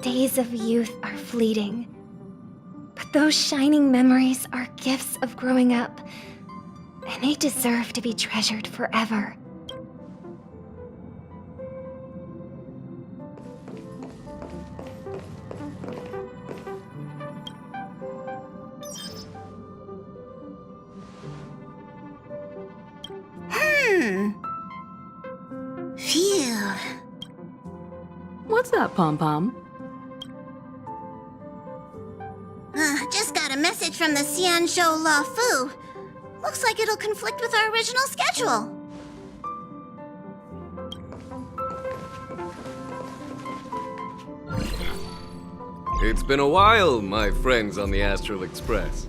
days of youth are fleeting, but those shining memories are gifts of growing up, and they deserve to be treasured forever. Phew. What's up, Pom-Pom? Just got a message from the Xianzhou La Fu. Looks like it'll conflict with our original schedule. It's been a while, my friends on the Astral Express.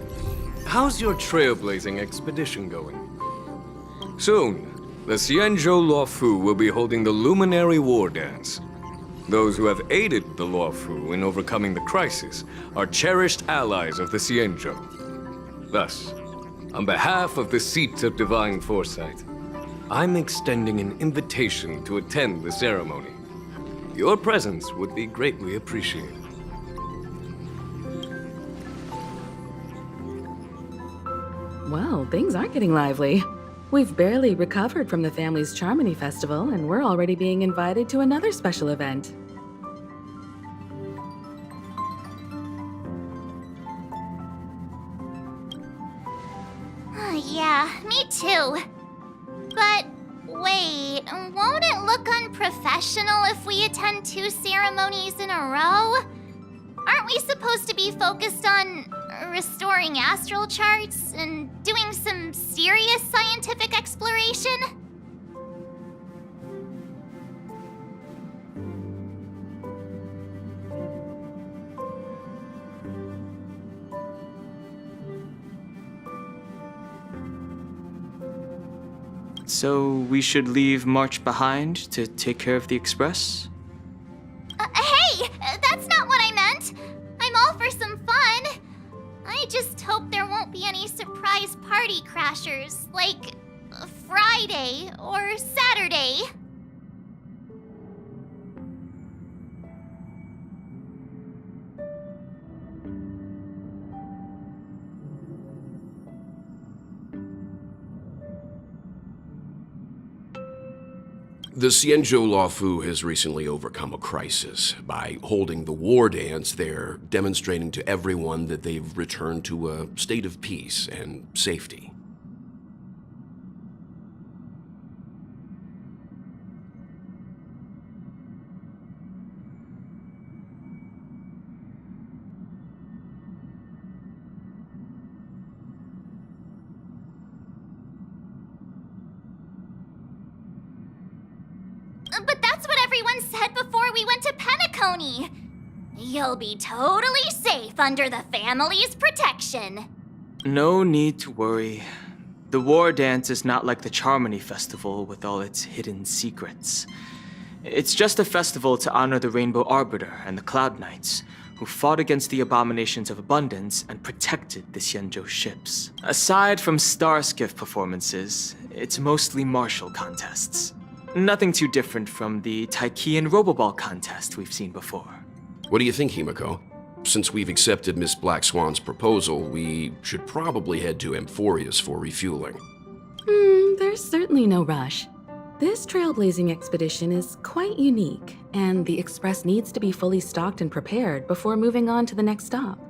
How's your trailblazing expedition going? Soon, the Xianzhou La Fu will be holding the Luminary War Dance. Those who have aided the La Fu in overcoming the crisis are cherished allies of the Xianzhou. Thus, on behalf of the Seat of Divine Foresight, I'm extending an invitation to attend the ceremony. Your presence would be greatly appreciated. Well, things aren't getting lively. We've barely recovered from the family's Charmony Festival, and we're already being invited to another special event. Yeah, me too. But wait, won't it look unprofessional if we attend 2 ceremonies in a row? Aren't we supposed to be focused on restoring astral charts and doing some serious scientific exploration? So we should leave March behind to take care of the Express? Hey! That's not what I meant! I'm all for some fun! I just hope there won't be any surprise party crashers, like Friday or Saturday. The Xianzhou La Fu has recently overcome a crisis. By holding the war dance, they're demonstrating to everyone that they've returned to a state of peace and safety. But that's what everyone said before we went to Penacony. You'll be totally safe under the family's protection. No need to worry. The War Dance is not like the Charmony Festival with all its hidden secrets. It's just a festival to honor the Rainbow Arbiter and the Cloud Knights, who fought against the abominations of abundance and protected the Xianzhou ships. Aside from SUBSCIRBE performances, it's mostly martial contests. Nothing too different from the Taiki and Roboball contest we've seen before. What do you think, Himiko? Since we've accepted Miss Black Swan's proposal, we should probably head to Amphorius for refueling. There's certainly no rush. This trailblazing expedition is quite unique, and the Express needs to be fully stocked and prepared before moving on to the next stop.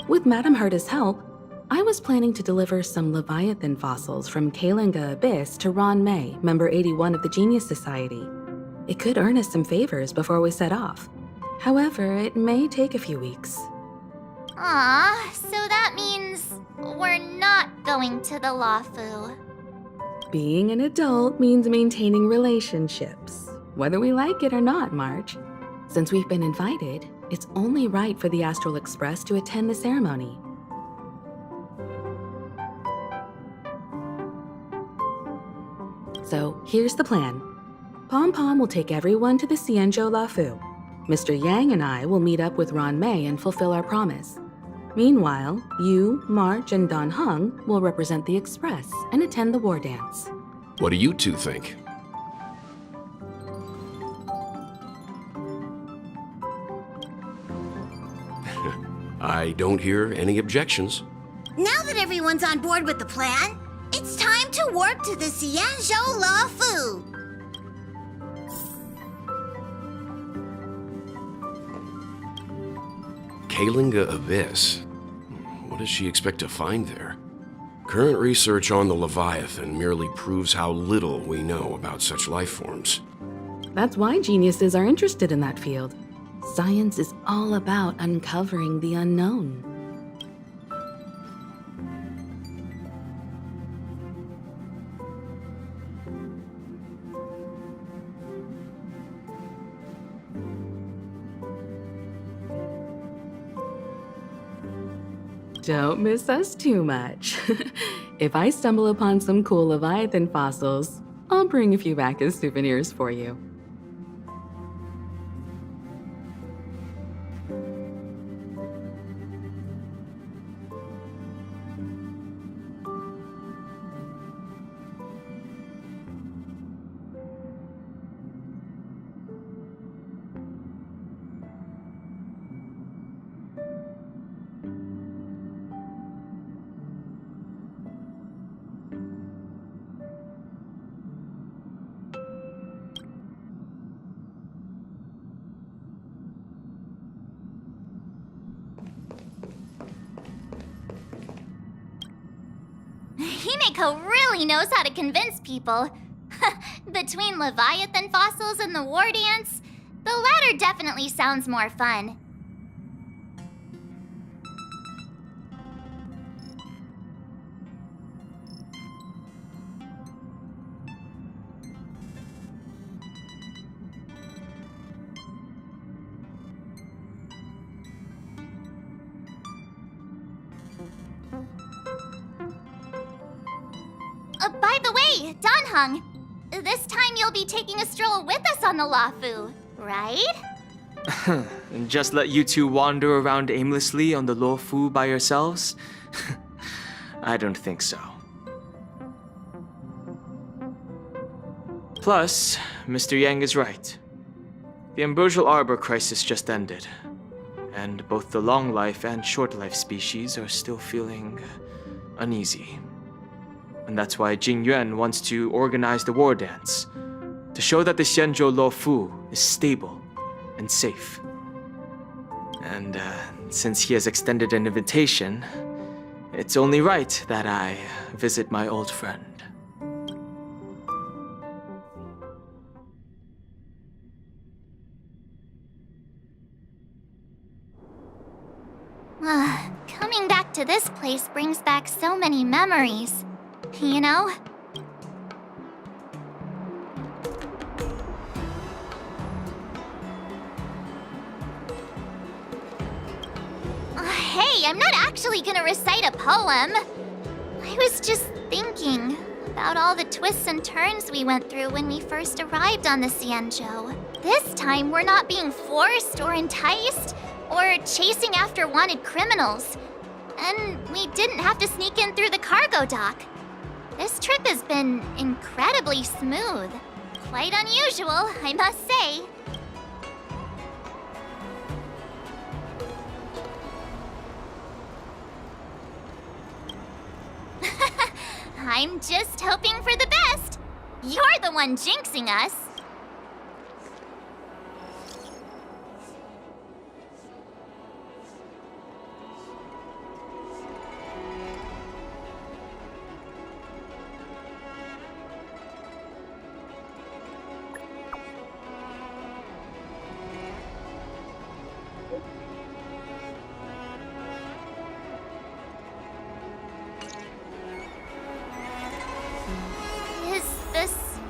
With Madame Herta's help, I was planning to deliver some Leviathan fossils from Kalinga Abyss to Ron May, member 81 of the Genius Society. It could earn us some favors before we set off. However, it may take a few weeks. Aw, so that means we're not going to the La Fu. Being an adult means maintaining relationships, whether we like it or not, March. Since we've been invited, it's only right for the Astral Express to attend the ceremony. So here's the plan. Pom-Pom will take everyone to the Xianzhou La Fu. Mr. Yang and I will meet up with Ron May and fulfill our promise. Meanwhile, you, March, and Don Hung will represent the Express and attend the war dance. What do you two think? I don't hear any objections. Now that everyone's on board with the plan, it's time to warp to the Xianzhou La Fu. Kalinga Abyss. What does she expect to find there? Current research on the Leviathan merely proves how little we know about such life forms. That's why geniuses are interested in that field. Science is all about uncovering the unknown. Don't miss us too much. If I stumble upon some cool Leviathan fossils, I'll bring a few back as souvenirs for you. Himeko really knows how to convince people. Between Leviathan fossils and the war dance, the latter definitely sounds more fun. By the way, Danheng, this time you'll be taking a stroll with us on the Luofu, right? And just let you two wander around aimlessly on the Luofu by yourselves? I don't think so. Plus, Mr. Yang is right. The Ambrosial Arbor crisis just ended, and both the long life and short life species are still feeling uneasy. And that's why Jing Yuan wants to organize the war dance, to show that the Xianzhou Luofu is stable and safe. And since he has extended an invitation, it's only right that I visit my old friend. Coming back to this place brings back so many memories. You know? Hey, I'm not actually gonna recite a poem. I was just thinking about all the twists and turns we went through when we first arrived on the Xianzhou. This time, we're not being forced or enticed or chasing after wanted criminals. And we didn't have to sneak in through the cargo dock. This trip has been incredibly smooth. Quite unusual, I must say. I'm just hoping for the best. You're the one jinxing us.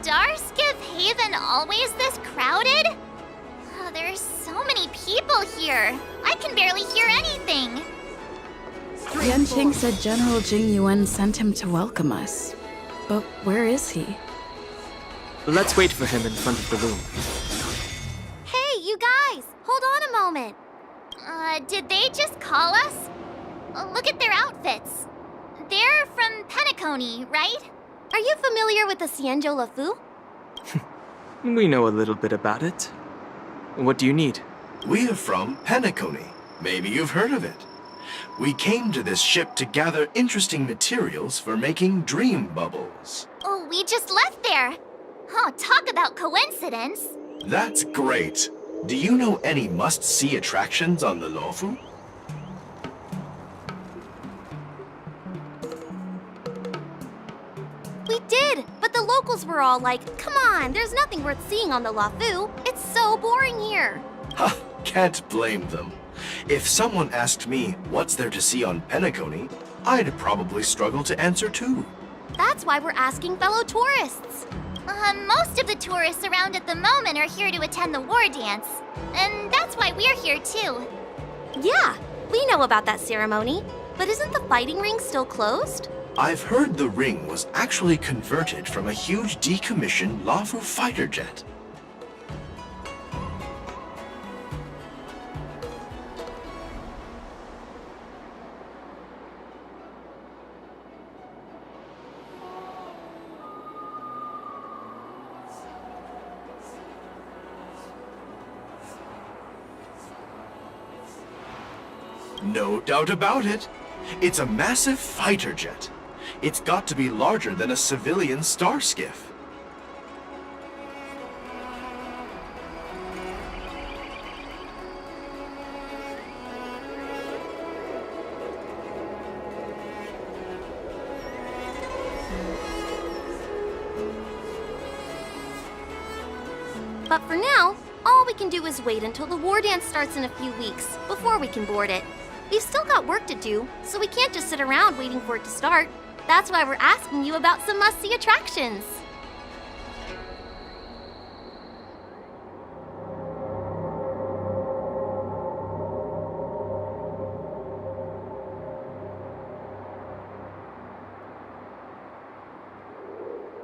Starskiff Haven always this crowded? Oh, there's so many people here. I can barely hear anything. Yanqing said General Jing Yuan sent him to welcome us. But where is he? Let's wait for him in front of the loom. Hey, you guys! Hold on a moment. Did they just call us? Look at their outfits. They're from Penacony, right? Are you familiar with the Xianzhou Luofu? We know a little bit about it. What do you need? We are from Penacony. Maybe you've heard of it. We came to this ship to gather interesting materials for making dream bubbles. Oh, we just left there. Oh, talk about coincidence. That's great. Do you know any must-see attractions on the Luofu? We did, but the locals were all like, come on, there's nothing worth seeing on the Luofu. It's so boring here. Ha! Can't blame them. If someone asked me what's there to see on Penacony, I'd probably struggle to answer too. That's why we're asking fellow tourists. Most of the tourists around at the moment are here to attend the war dance. And that's why we're here too. Yeah, we know about that ceremony. But isn't the fighting ring still closed? I've heard the ring was actually converted from a huge decommissioned Luofu fighter jet. No doubt about it. It's a massive fighter jet. It's got to be larger than a civilian star skiff. But for now, all we can do is wait until the war dance starts in a few weeks before we can board it. We've still got work to do, so we can't just sit around waiting for it to start. That's why we're asking you about some must-see attractions.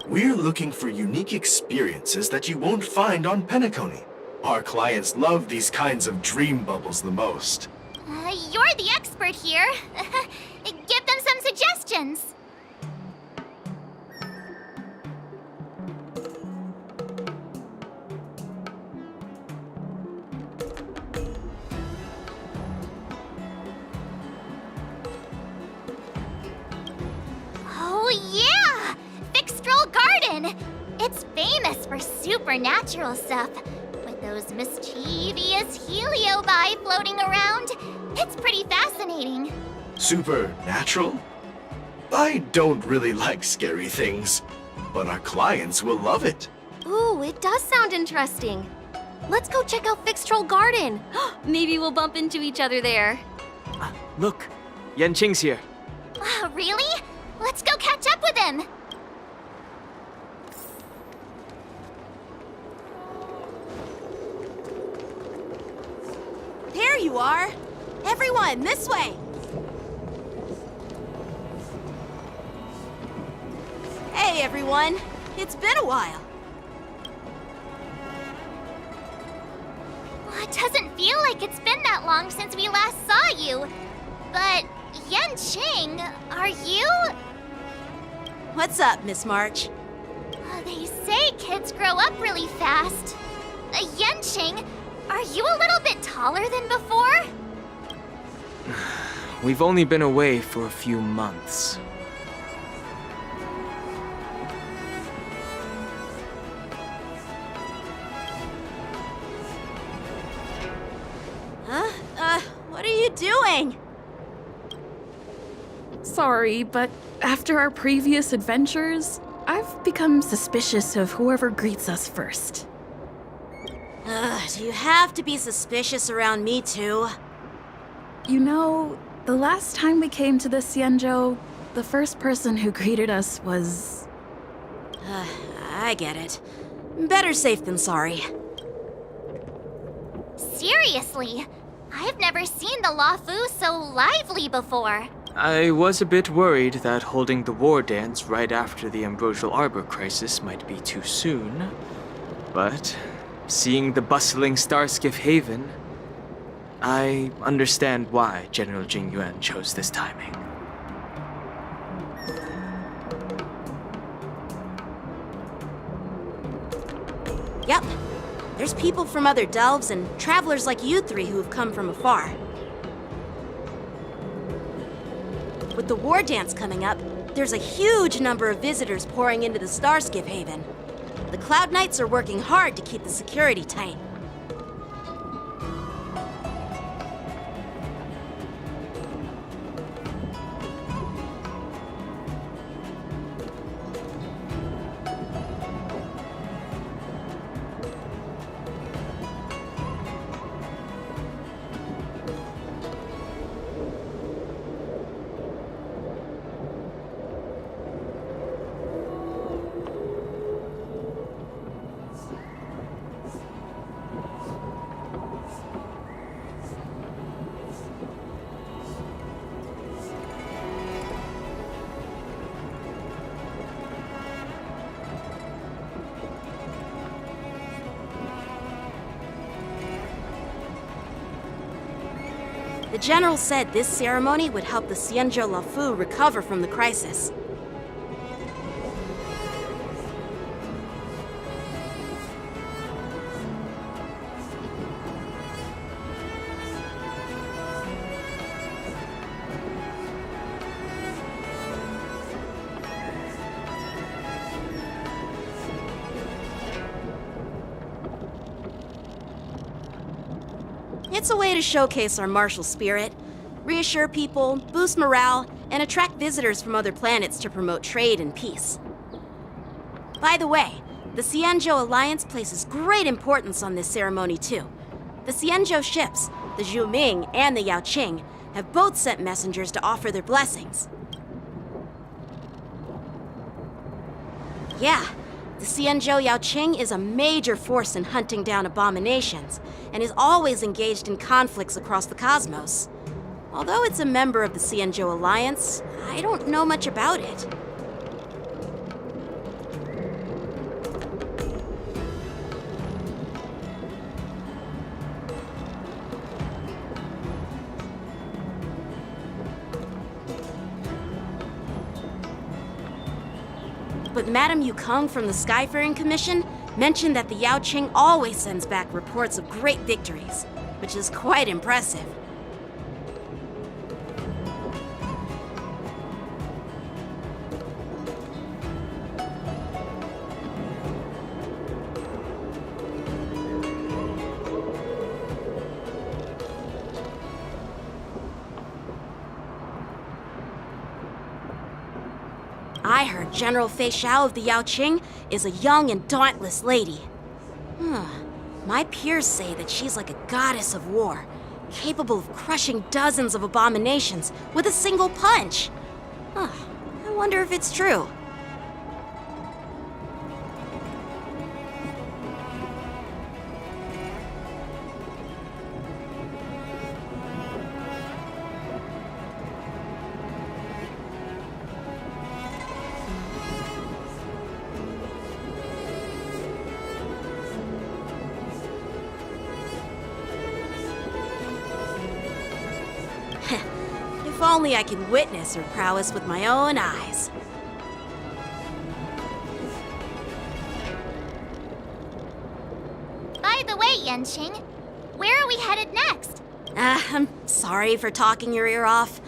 We're looking for unique experiences that you won't find on Penacony. Our clients love these kinds of dream bubbles the most. You're the expert here. Give them some suggestions. Oh yeah! Fixtral Garden! It's famous for supernatural stuff. With those mischievous heliobi floating around, it's pretty fascinating. Supernatural? I don't really like scary things, but our clients will love it. Ooh, it does sound interesting. Let's go check out Fixtral Garden. Maybe we'll bump into each other there. Look, Yanqing's here. Really? Let's go catch up with him. There you are. Everyone, this way. Hey, everyone. It's been a while. Well, it doesn't feel like it's been that long since we last saw you. But, Yanqing, are you? What's up, Miss March? They say kids grow up really fast. Yanqing, are you a little bit taller than before? We've only been away for a few months. What are you doing? Sorry, but after our previous adventures, I've become suspicious of whoever greets us first. Do you have to be suspicious around me too? You know, the last time we came to the Xianzhou, the first person who greeted us was... I get it. Better safe than sorry. Seriously, I've never seen the Luofu so lively before. I was a bit worried that holding the war dance right after the Ambrosial Arbor crisis might be too soon. But seeing the bustling Starskiff Haven, I understand why General Jing Yuan chose this timing. Yep. There's people from other delves and travelers like you three who've come from afar. the war dance coming up, there's a huge number of visitors pouring into the SUBSCIRBE Haven. The Cloud Knights are working hard to keep the security tight. The General said this ceremony would help the Xianzhou Luofu recover from the crisis. It's a way to showcase our martial spirit, reassure people, boost morale, and attract visitors from other planets to promote trade and peace. By the way, the Xianzhou Alliance places great importance on this ceremony too. The Xianzhou ships, the Zhuming and the Yaoqing, have both sent messengers to offer their blessings. Yeah, the Xianzhou Yaoqing is a major force in hunting down abominations, and is always engaged in conflicts across the cosmos. Although it's a member of the Xianzhou Alliance, I don't know much about it. But Madame Yukong from the Skyfaring Commission mentioned that the Yaoqing always sends back reports of great victories, which is quite impressive. I heard General Fei Xiao of the Yaoqing is a young and dauntless lady. My peers say that she's like a goddess of war, capable of crushing dozens of abominations with a single punch. I wonder if it's true. If only I could witness her prowess with my own eyes. By the way, Yanqing, where are we headed next? I'm sorry for talking your ear off.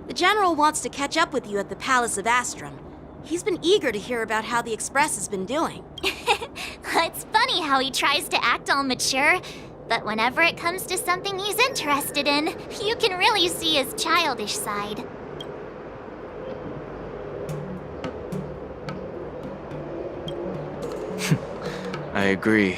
The General wants to catch up with you at the Palace of Astrum. He's been eager to hear about how the Express has been doing. It's funny how he tries to act all mature, but whenever it comes to something he's interested in, you can really see his childish side. I agree.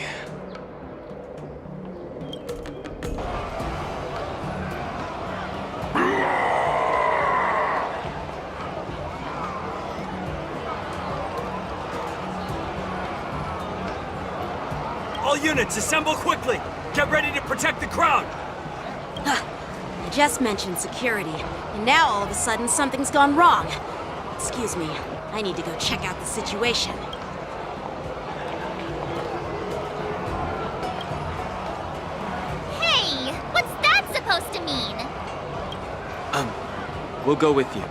All units, assemble quickly! Get ready to protect the crowd! I just mentioned security, and now all of a sudden something's gone wrong. Excuse me, I need to go check out the situation. Hey, what's that supposed to mean? We'll go with you.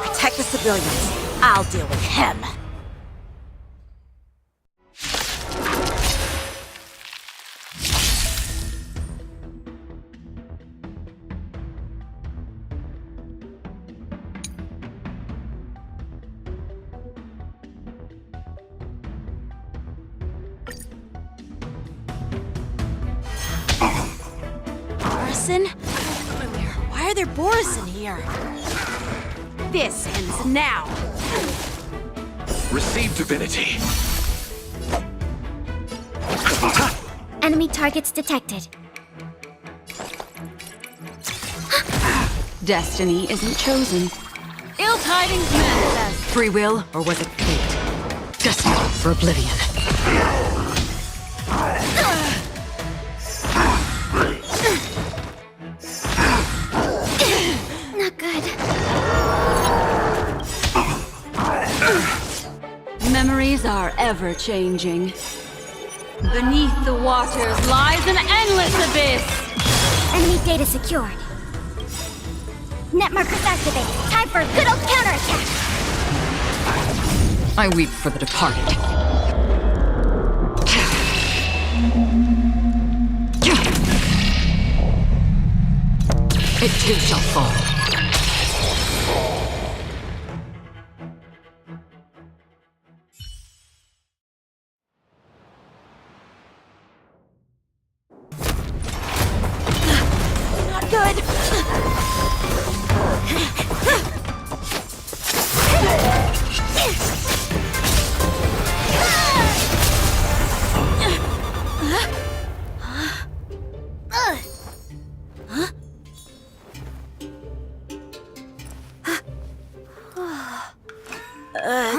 Protect the civilians. I'll deal with him. Borison? Why are there Borison here? This ends now. Receive divinity. Enemy targets detected. Destiny isn't chosen. Ill tidings manifest. Free will, or was it fate? Destined for oblivion. Not good. Memories are ever-changing. Beneath the waters lies an endless abyss! Enemy data secured. Net markers activated. Time for a good old counterattack. I weep for the departed. It too shall fall. Not good.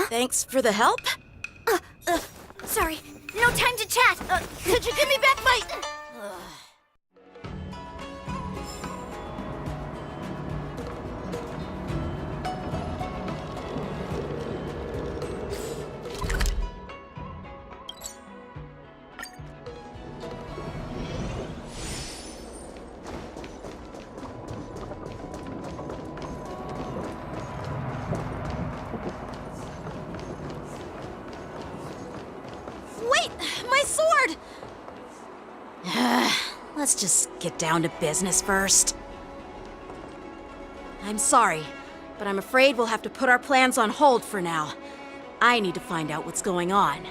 Thanks for the help. Sorry, no time to chat. Could you give me back my... Wait, my sword! Let's just get down to business first. I'm sorry, but I'm afraid we'll have to put our plans on hold for now. I need to find out what's going on.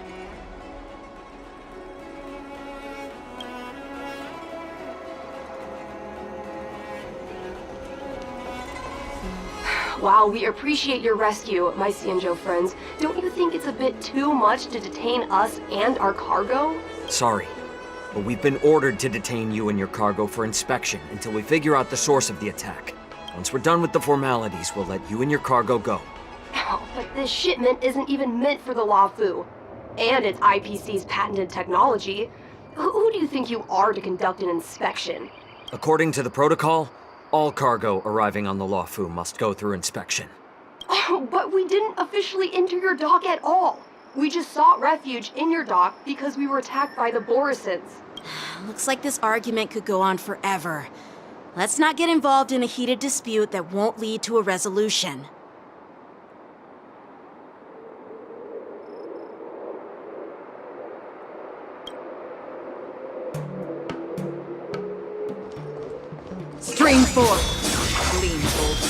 While we appreciate your rescue, my Cienjo friends, don't you think it's a bit too much to detain us and our cargo? Sorry, but we've been ordered to detain you and your cargo for inspection until we figure out the source of the attack. Once we're done with the formalities, we'll let you and your cargo go. Oh, but this shipment isn't even meant for the Luofu. And it's IPC's patented technology. Who do you think you are to conduct an inspection? According to the protocol, all cargo arriving on the Luofu must go through inspection. Oh, but we didn't officially enter your dock at all. We just sought refuge in your dock because we were attacked by the Borisons. Looks like this argument could go on forever. Let's not get involved in a heated dispute that won't lead to a resolution. Stream forth! Gleam bolt.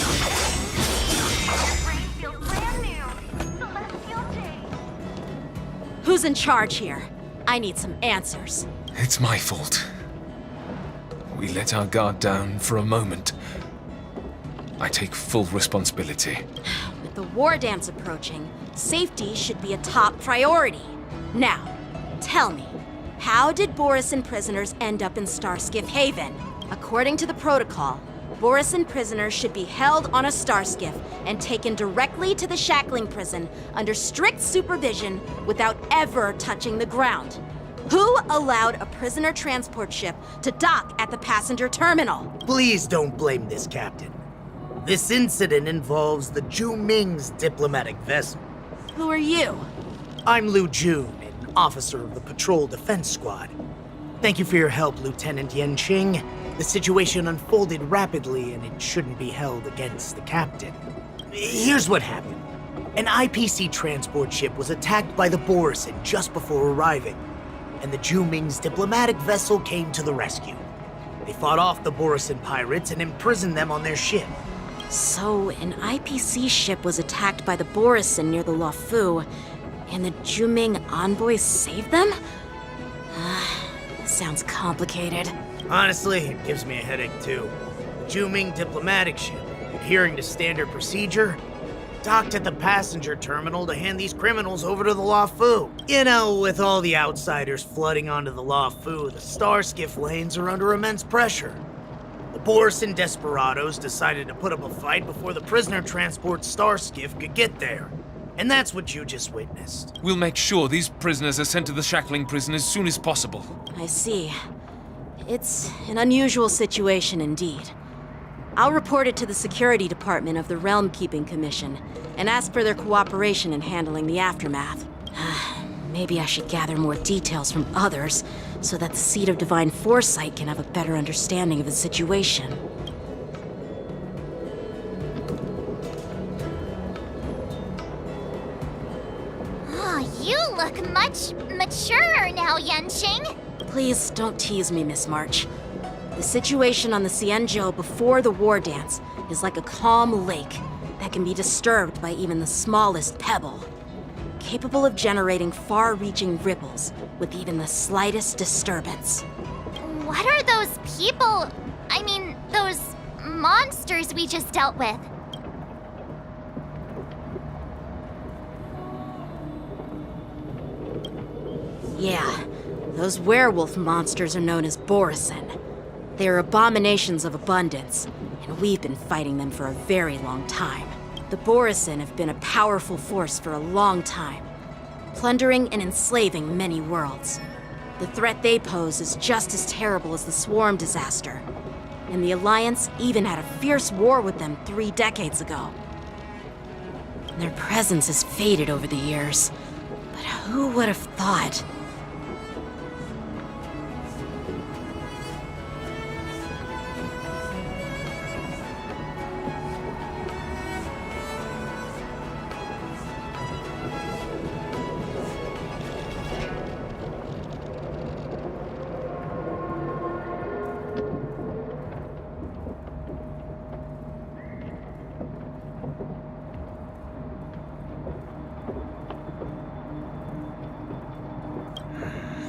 Who's in charge here? I need some answers. It's my fault. We let our guard down for a moment. I take full responsibility. With the war dance approaching, safety should be a top priority. Now, tell me, how did Borison prisoners end up in Starskiff Haven? According to the protocol, Borison prisoners should be held on a starskiff and taken directly to the shackling prison under strict supervision without ever touching the ground. Who allowed a prisoner transport ship to dock at the passenger terminal? Please don't blame this captain. This incident involves the Ju Ming's diplomatic vessel. Who are you? I'm Liu Jun, an officer of the Patrol Defense Squad. Thank you for your help, Lieutenant Yenqing. The situation unfolded rapidly, and it shouldn't be held against the captain. Here's what happened. An IPC transport ship was attacked by the Borison just before arriving, and the Juming's diplomatic vessel came to the rescue. They fought off the Borison pirates and imprisoned them on their ship. So, an IPC ship was attacked by the Borison near the Luofu, and the Juming envoys saved them? Sounds complicated. Honestly, it gives me a headache too. The Juming diplomatic ship, adhering to standard procedure, docked at the passenger terminal to hand these criminals over to the Luofu. You know, with all the outsiders flooding onto the Luofu, the Starskiff lanes are under immense pressure. The Borison desperados decided to put up a fight before the prisoner transport Starskiff could get there. And that's what you just witnessed. We'll make sure these prisoners are sent to the shackling prison as soon as possible. I see. It's an unusual situation indeed. I'll report it to the security department of the Realm Keeping Commission and ask for their cooperation in handling the aftermath. Maybe I should gather more details from others so that the Seat of Divine Foresight can have a better understanding of the situation. Oh, you look much maturer now, Yenching. Please don't tease me, Miss March. The situation on the Xianzhou before the war dance is like a calm lake that can be disturbed by even the smallest pebble, capable of generating far-reaching ripples with even the slightest disturbance. What are those people? I mean, those monsters we just dealt with? Yeah, those werewolf monsters are known as Borison. They are abominations of abundance, and we've been fighting them for a very long time. The Borison have been a powerful force for a long time, plundering and enslaving many worlds. The threat they pose is just as terrible as the Swarm disaster, and the Alliance even had a fierce war with them 3 decades ago. Their presence has faded over the years, but who would have thought?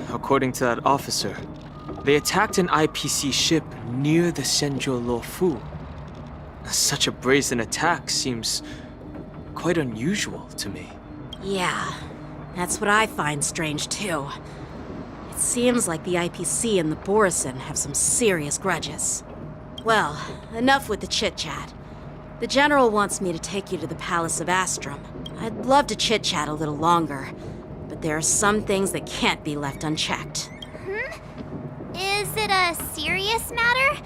According to that officer, they attacked an IPC ship near the Xianzhou Luofu. Such a brazen attack seems quite unusual to me. Yeah, that's what I find strange too. It seems like the IPC and the Borison have some serious grudges. Well, enough with the chit-chat. The General wants me to take you to the Palace of Astrum. I'd love to chit-chat a little longer, but there are some things that can't be left unchecked. Is it a serious matter?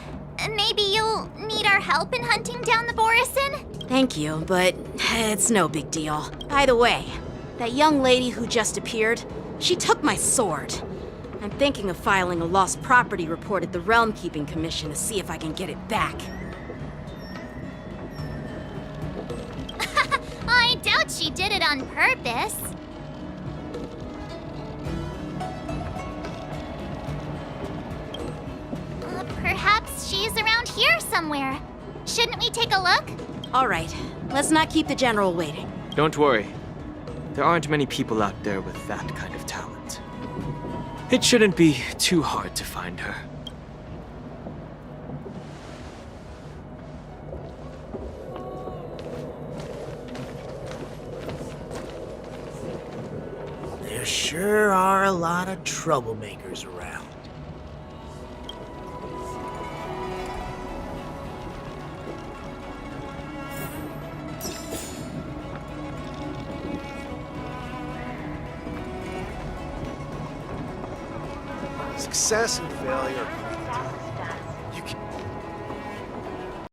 Maybe you'll need our help in hunting down the Borison? Thank you, but it's no big deal. By the way, that young lady who just appeared, she took my sword. I'm thinking of filing a lost property report at the Realm Keeping Commission to see if I can get it back. I doubt she did it on purpose. Perhaps she's around here somewhere. Shouldn't we take a look? All right, let's not keep the General waiting. Don't worry. There aren't many people out there with that kind of talent. It shouldn't be too hard to find her. There sure are a lot of troublemakers around. Success and failure are